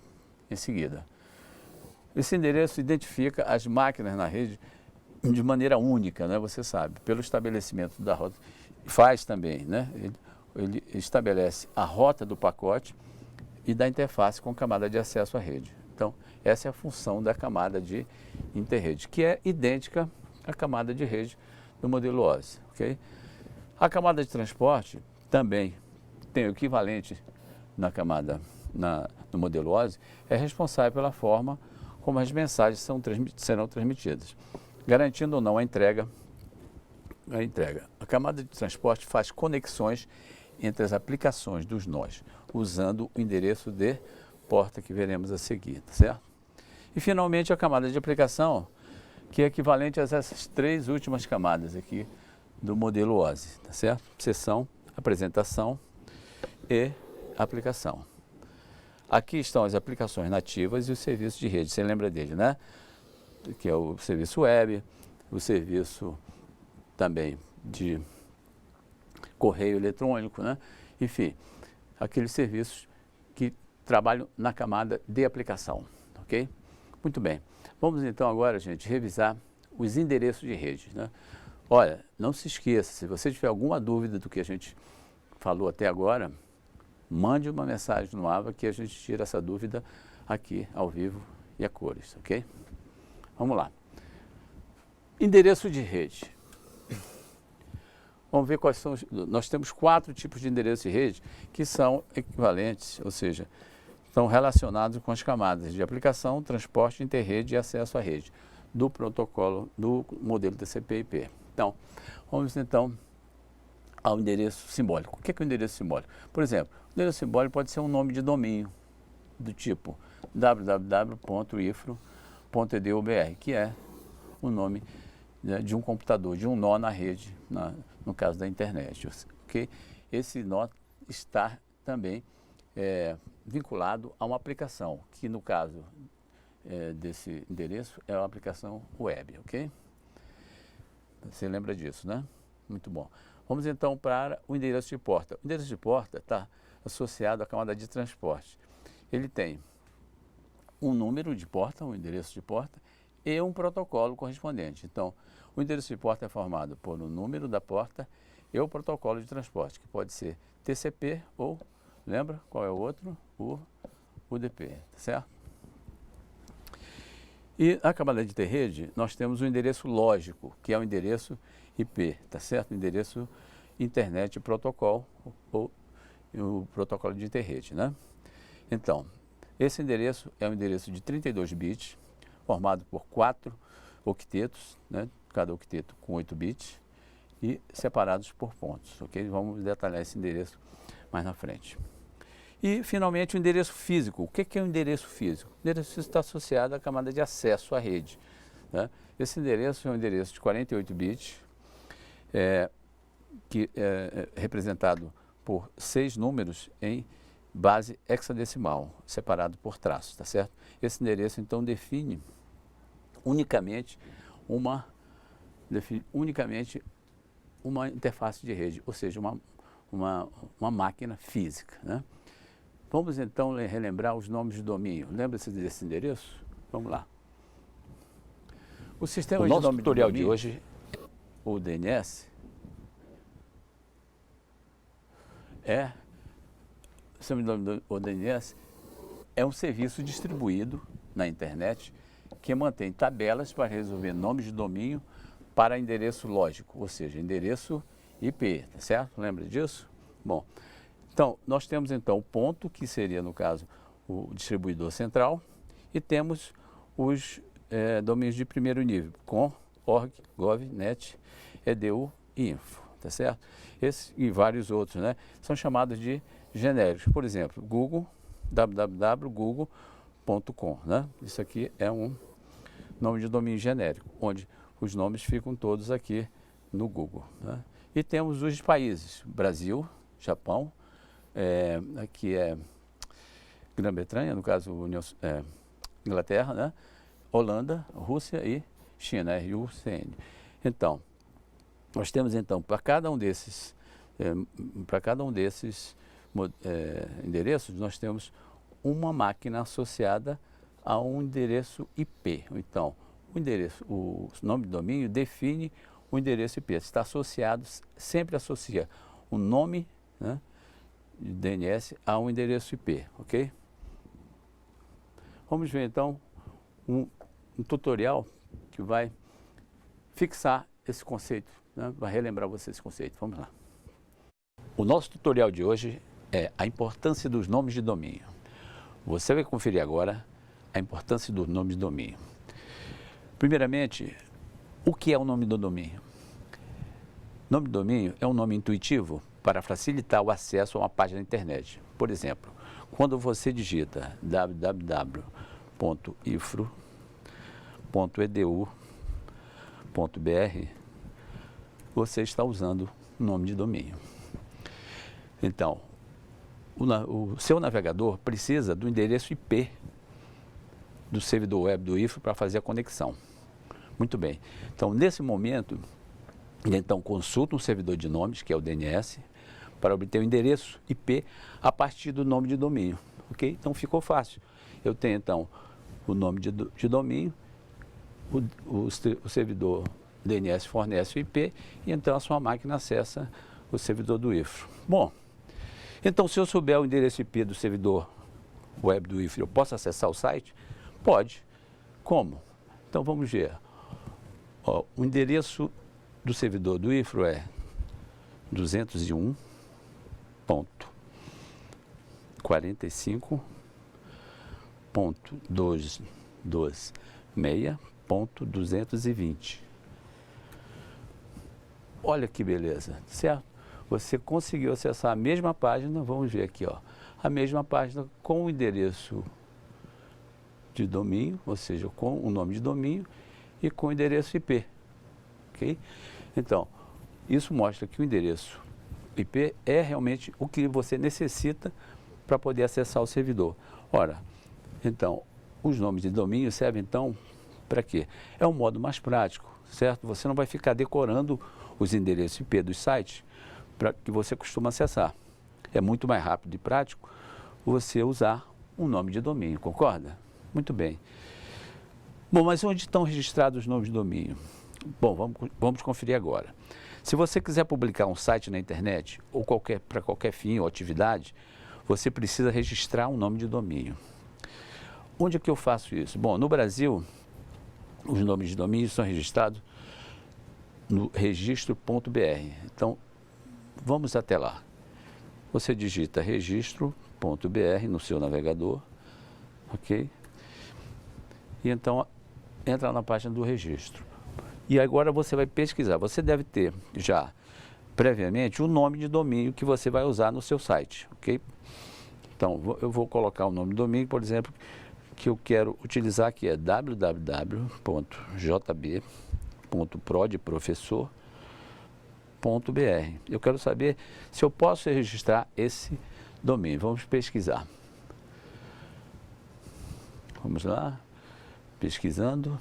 em seguida. Esse endereço identifica as máquinas na rede de maneira única, né? Você sabe, pelo estabelecimento da rota. Faz também, né? Ele estabelece a rota do pacote e da interface com a camada de acesso à rede. Então, essa é a função da camada de interrede, que é idêntica à camada de rede do modelo OSI, ok? A camada de transporte também tem o equivalente na camada, no modelo OSI, é responsável pela forma como as mensagens serão transmitidas, garantindo ou não a entrega. A camada de transporte faz conexões entre as aplicações dos nós, usando o endereço de porta que veremos a seguir, tá certo? E finalmente a camada de aplicação, que é equivalente a essas três últimas camadas aqui do modelo OSI, tá certo? Sessão, apresentação e aplicação. Aqui estão as aplicações nativas e os serviços de rede, você lembra dele, né? Que é o serviço web, o serviço também de correio eletrônico, né? Enfim, aqueles serviços que trabalham na camada de aplicação, ok? Muito bem. Vamos então agora, gente, revisar os endereços de rede, né? Olha, não se esqueça, se você tiver alguma dúvida do que a gente falou até agora, mande uma mensagem no AVA que a gente tira essa dúvida aqui ao vivo e a cores, ok? Vamos lá. Endereço de rede. Vamos ver quais são. Nós temos 4 tipos de endereço de rede que são equivalentes, ou seja, estão relacionados com as camadas de aplicação, transporte, interrede e acesso à rede do protocolo do modelo TCP/IP. Então, vamos então ao endereço simbólico. O que é o endereço simbólico? Por exemplo, o endereço simbólico pode ser um nome de domínio do tipo www.ifro.edu.br, que é o nome, né, de um computador, de um nó na rede, no caso da internet. Okay? Esse nó está também vinculado a uma aplicação, que no caso desse endereço é uma aplicação web, ok? Você lembra disso, né? Muito bom. Vamos então para o endereço de porta. O endereço de porta está associado à camada de transporte. Ele tem um número de porta, um endereço de porta, e um protocolo correspondente. Então, o endereço de porta é formado por o número da porta e o protocolo de transporte, que pode ser TCP ou, lembra qual é o outro? O UDP, tá certo? E na camada de interrede, nós temos o endereço lógico, que é o endereço IP, tá certo? O endereço internet protocolo, ou o protocolo de interrede, né? Então, esse endereço é um endereço de 32 bits, formado por 4 octetos, né? Cada octeto com 8 bits, e separados por pontos, ok? Vamos detalhar esse endereço mais na frente. E, finalmente, o endereço físico. O que é o endereço físico? O endereço físico está associado à camada de acesso à rede, né? Esse endereço é um endereço de 48 bits, que é representado por 6 números em base hexadecimal, separado por traços, tá certo? Esse endereço, então, define unicamente uma interface de rede, ou seja, uma máquina física, né? Vamos então relembrar os nomes de domínio. Lembra-se desse endereço? Vamos lá. O sistema de nome tutorial de hoje, o DNS, o DNS é um serviço distribuído na internet que mantém tabelas para resolver nomes de domínio para endereço lógico, ou seja, endereço IP, tá certo? Lembra disso? Bom, então, nós temos então o ponto, que seria, no caso, o distribuidor central, e temos os domínios de primeiro nível, com, org, gov, net, edu e info, tá certo? Esses e vários outros, né? São chamados de genéricos. Por exemplo, Google, www.google.com, né? Isso aqui é um nome de domínio genérico, onde os nomes ficam todos aqui no Google, né? E temos os países, Brasil, Japão, aqui é Grã-Bretanha, no caso Inglaterra, né? Holanda, Rússia e China, RUCN. Então, nós temos então para cada um desses endereços, nós temos uma máquina associada a um endereço IP. Então, o nome de domínio define o endereço IP. Está associado, sempre associa o nome, né, de DNS a um endereço IP, ok? Vamos ver então um tutorial que vai fixar esse conceito, né? Vai relembrar você esse conceito. Vamos lá. O nosso tutorial de hoje é a importância dos nomes de domínio. Você vai conferir agora a importância dos nomes de domínio. Primeiramente, o que é o nome do domínio? Nome de domínio é um nome intuitivo para facilitar o acesso a uma página da internet. Por exemplo, quando você digita www.ifro.edu.br, você está usando o nome de domínio. Então, o seu navegador precisa do endereço IP do servidor web do IFRO para fazer a conexão. Muito bem. Então, nesse momento, ele então consulta um servidor de nomes, que é o DNS, para obter o endereço IP a partir do nome de domínio. Ok? Então, ficou fácil. Eu tenho, então, o nome de domínio, o servidor DNS fornece o IP, e então a sua máquina acessa o servidor do IFRO. Bom, então, se eu souber o endereço IP do servidor web do IFRO, eu posso acessar o site? Pode. Como? Então, vamos ver. Ó, o endereço do servidor do IFRO é 201.45.226.220. Olha que beleza, certo? Você conseguiu acessar a mesma página, vamos ver aqui, ó, a mesma página com o endereço de domínio, ou seja, com o nome de domínio e com o endereço IP, ok? Então, isso mostra que o endereço IP é realmente o que você necessita para poder acessar o servidor. Ora, então, os nomes de domínio servem, então, para quê? É um modo mais prático, certo? Você não vai ficar decorando os endereços IP dos sites para que você costuma acessar. É muito mais rápido e prático você usar um nome de domínio, concorda? Muito bem. Bom, mas onde estão registrados os nomes de domínio? Bom, vamos conferir agora. Se você quiser publicar um site na internet, ou para qualquer fim ou atividade, você precisa registrar um nome de domínio. Onde é que eu faço isso? Bom, no Brasil, os nomes de domínio são registrados no registro.br. Então, vamos até lá. Você digita registro.br no seu navegador, ok? E então, entra na página do registro. E agora você vai pesquisar. Você deve ter já, previamente, o nome de domínio que você vai usar no seu site, ok? Então, eu vou colocar o nome de domínio, por exemplo, que eu quero utilizar, que é www.jb.prodprofessor.br. Eu quero saber se eu posso registrar esse domínio. Vamos pesquisar. Vamos lá. Pesquisando.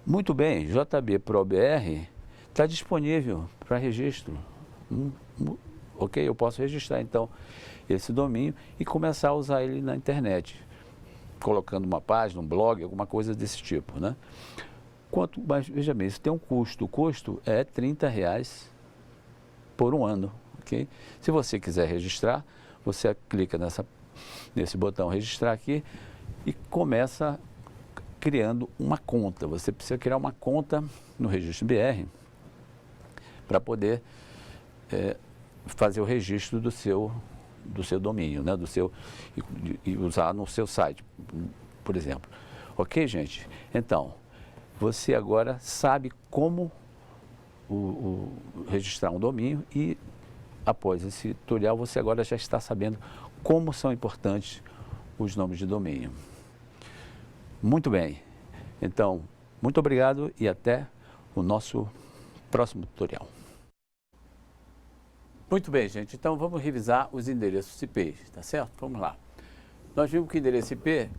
Muito bem, JB.ProBR está disponível para registro. Ok, eu posso registrar então esse domínio e começar a usar ele na internet, colocando uma página, um blog, alguma coisa desse tipo, né? Mas veja bem, isso tem um custo. O custo é R$30 por um ano, ok? Se você quiser registrar, você clica nesse botão registrar aqui e começa criando uma conta. Você precisa criar uma conta no Registro BR para poder fazer o registro do seu domínio, né? E usar no seu site, por exemplo. Ok, gente? Então, você agora sabe como registrar um domínio e, após esse tutorial, você agora já está sabendo como são importantes os nomes de domínio. Muito bem. Então, muito obrigado e até o nosso próximo tutorial. Muito bem, gente. Então, vamos revisar os endereços IP, tá certo? Vamos lá. Nós vimos que o endereço IP,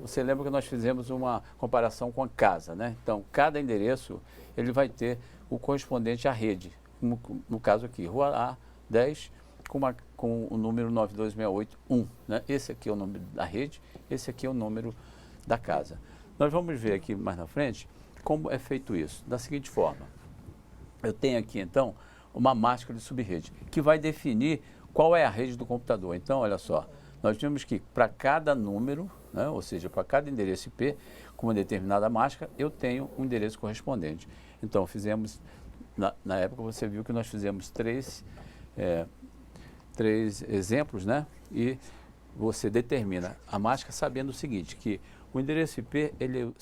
você lembra que nós fizemos uma comparação com a casa, né? Então, cada endereço, ele vai ter o correspondente à rede. No caso aqui, Rua A10 com o número 92681, né? Esse aqui é o número da rede, esse aqui é o número da casa. Nós vamos ver aqui mais na frente como é feito isso, da seguinte forma. Eu tenho aqui, então, uma máscara de subrede, que vai definir qual é a rede do computador. Então, olha só, nós vimos que para cada número, né, ou seja, para cada endereço IP, com uma determinada máscara, eu tenho um endereço correspondente. Então, fizemos, na época você viu que nós fizemos três exemplos, né? E você determina a máscara sabendo o seguinte, que o endereço IP, ele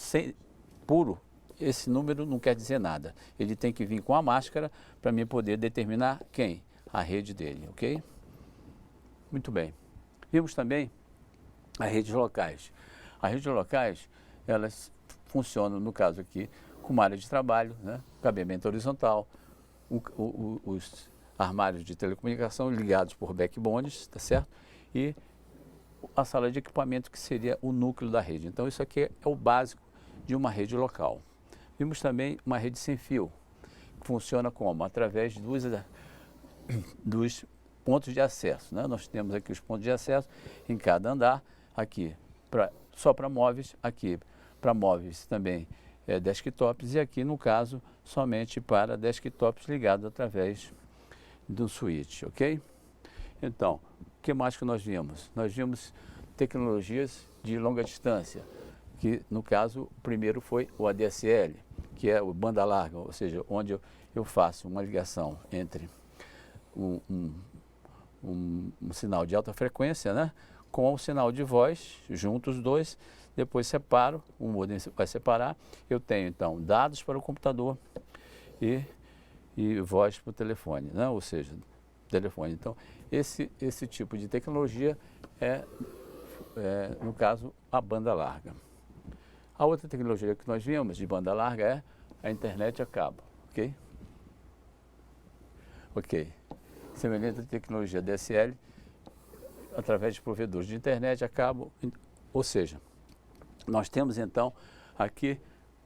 puro, esse número não quer dizer nada. Ele tem que vir com a máscara para mim poder determinar quem? A rede dele, ok? Muito bem. Vimos também as redes locais. As redes locais, elas funcionam, no caso aqui, com uma área de trabalho, né? Cabeamento horizontal, os armários de telecomunicação ligados por backbones, tá certo? E a sala de equipamento, que seria o núcleo da rede. Então, isso aqui é o básico de uma rede local. Vimos também uma rede sem fio, que funciona como? Através dos pontos de acesso, né? Nós temos aqui os pontos de acesso em cada andar, aqui só para móveis, aqui para móveis também desktops e aqui, no caso, somente para desktops ligados através do switch, ok? Então, o que mais que nós vimos? Nós vimos tecnologias de longa distância, que no caso, o primeiro foi o ADSL, que é o banda larga, ou seja, onde eu faço uma ligação entre um sinal de alta frequência, né, com o sinal de voz, junto os dois, depois separo, o modem vai separar, eu tenho então dados para o computador e voz para o telefone, né, ou seja, telefone. Então, esse tipo de tecnologia no caso, a banda larga. A outra tecnologia que nós vimos de banda larga é a internet a cabo, ok? Ok. Semelhante à tecnologia DSL, através de provedores de internet a cabo, ou seja, nós temos então aqui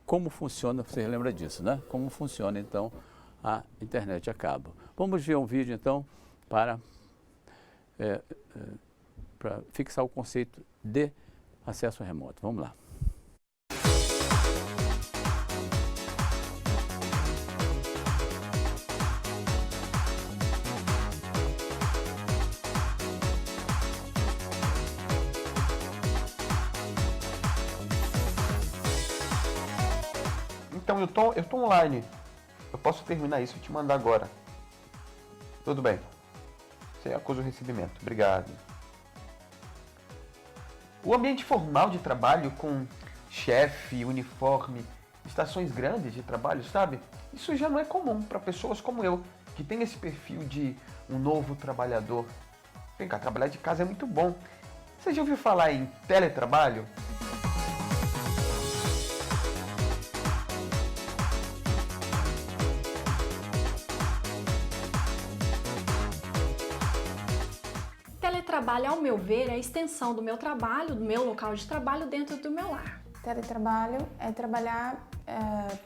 como funciona, você lembra disso, né? Como funciona então a internet a cabo. Vamos ver um vídeo então para fixar o conceito de acesso remoto. Vamos lá. Então, eu tô online. Eu posso terminar isso e te mandar agora. Tudo bem. Você acusa o recebimento. Obrigado. O ambiente formal de trabalho com chefe, uniforme, estações grandes de trabalho, sabe? Isso já não é comum para pessoas como eu, que tem esse perfil de um novo trabalhador. Vem cá, trabalhar de casa é muito bom. Você já ouviu falar em teletrabalho? Teletrabalho, ao meu ver, é a extensão do meu trabalho, do meu local de trabalho dentro do meu lar. Teletrabalho é trabalhar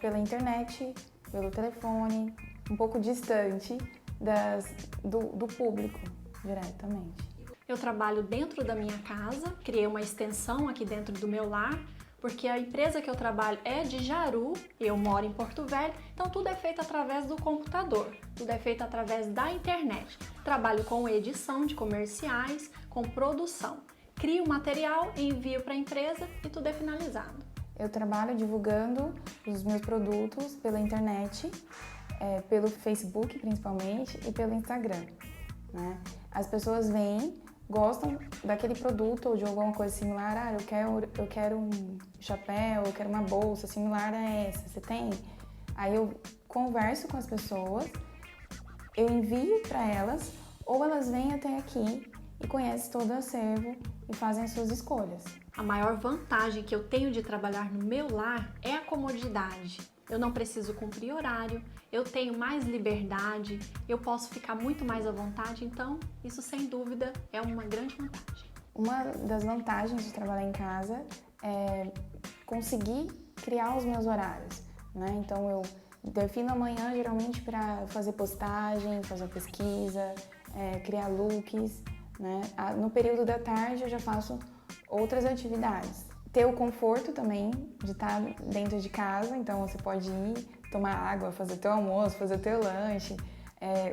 pela internet, pelo telefone, um pouco distante do público, diretamente. Eu trabalho dentro da minha casa, criei uma extensão aqui dentro do meu lar, porque a empresa que eu trabalho é de Jaru, eu moro em Porto Velho, então tudo é feito através do computador, tudo é feito através da internet. Trabalho com edição de comerciais, com produção. Crio material, envio para a empresa e tudo é finalizado. Eu trabalho divulgando os meus produtos pela internet, pelo Facebook principalmente e pelo Instagram, né? As pessoas vêm, gostam daquele produto ou de alguma coisa similar. Eu quero um chapéu, eu quero uma bolsa similar a essa, você tem? Aí eu converso com as pessoas, eu envio para elas, ou elas vêm até aqui e conhecem todo o acervo e fazem as suas escolhas. A maior vantagem que eu tenho de trabalhar no meu lar é a comodidade. Eu não preciso cumprir horário, eu tenho mais liberdade, eu posso ficar muito mais à vontade, então isso sem dúvida é uma grande vantagem. Uma das vantagens de trabalhar em casa é conseguir criar os meus horários, né? Então eu defino a manhã geralmente para fazer postagem, fazer pesquisa, criar looks, né? No período da tarde eu já faço outras atividades. Ter o conforto também de estar dentro de casa, então você pode ir tomar água, fazer teu almoço, fazer teu lanche.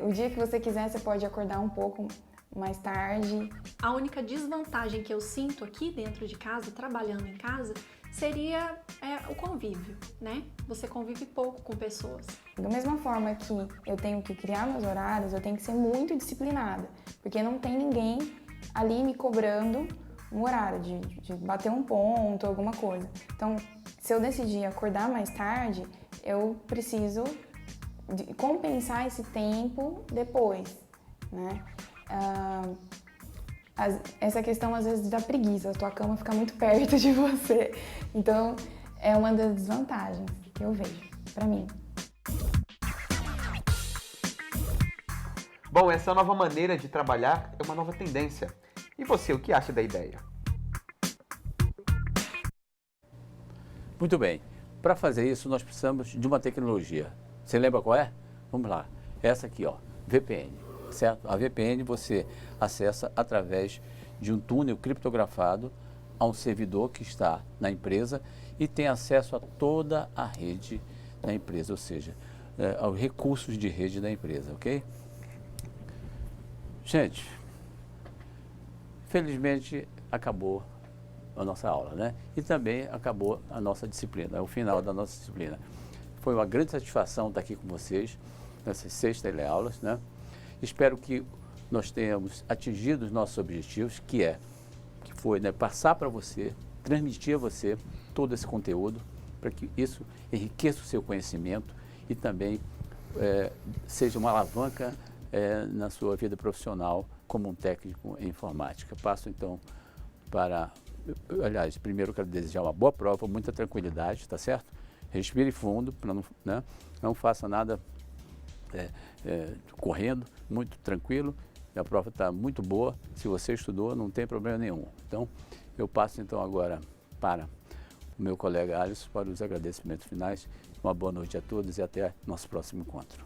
O dia que você quiser, você pode acordar um pouco mais tarde. A única desvantagem que eu sinto aqui dentro de casa, trabalhando em casa, seria o convívio, né? Você convive pouco com pessoas. Da mesma forma que eu tenho que criar meus horários, eu tenho que ser muito disciplinada, porque não tem ninguém ali me cobrando um horário de bater um ponto, alguma coisa. Então, se eu decidir acordar mais tarde, eu preciso compensar esse tempo depois, né? Essa questão, às vezes, da preguiça. A tua cama fica muito perto de você. Então, é uma das desvantagens que eu vejo, pra mim. Bom, essa nova maneira de trabalhar é uma nova tendência. E você, o que acha da ideia? Muito bem. Para fazer isso, nós precisamos de uma tecnologia. Você lembra qual é? Vamos lá. Essa aqui, ó, VPN, certo? A VPN você acessa através de um túnel criptografado a um servidor que está na empresa e tem acesso a toda a rede da empresa, ou seja, aos recursos de rede da empresa, ok? Gente, felizmente acabou a nossa aula, né? E também acabou a nossa disciplina, é o final da nossa disciplina. Foi uma grande satisfação estar aqui com vocês nessas 6 teleaulas, né? Espero que nós tenhamos atingido os nossos objetivos, que foi, né, passar para você, transmitir a você todo esse conteúdo, para que isso enriqueça o seu conhecimento e também seja uma alavanca na sua vida profissional como um técnico em informática. Passo então para, aliás, primeiro quero desejar uma boa prova, muita tranquilidade, tá certo? Respire fundo, não faça nada correndo, muito tranquilo. A prova está muito boa, se você estudou não tem problema nenhum. Então, eu passo então agora para o meu colega Alisson para os agradecimentos finais. Uma boa noite a todos e até nosso próximo encontro.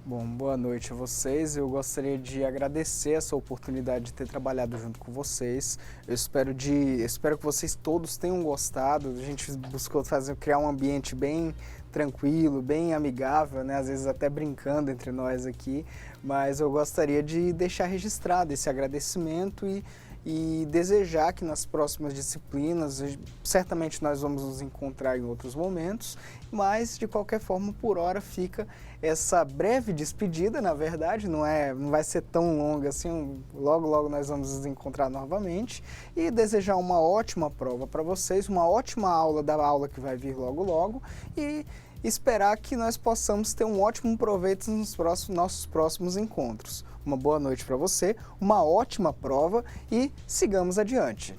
Bom, boa noite a vocês. Eu gostaria de agradecer essa oportunidade de ter trabalhado junto com vocês. Eu espero que vocês todos tenham gostado. A gente buscou criar um ambiente bem tranquilo, bem amigável, né? Às vezes até brincando entre nós aqui, mas eu gostaria de deixar registrado esse agradecimento e desejar que nas próximas disciplinas, certamente nós vamos nos encontrar em outros momentos, mas de qualquer forma, por hora fica essa breve despedida, na verdade, não vai ser tão longa assim, logo nós vamos nos encontrar novamente e desejar uma ótima prova para vocês, uma ótima aula da aula que vai vir logo e esperar que nós possamos ter um ótimo proveito nos nossos próximos encontros. Uma boa noite para você, uma ótima prova e sigamos adiante.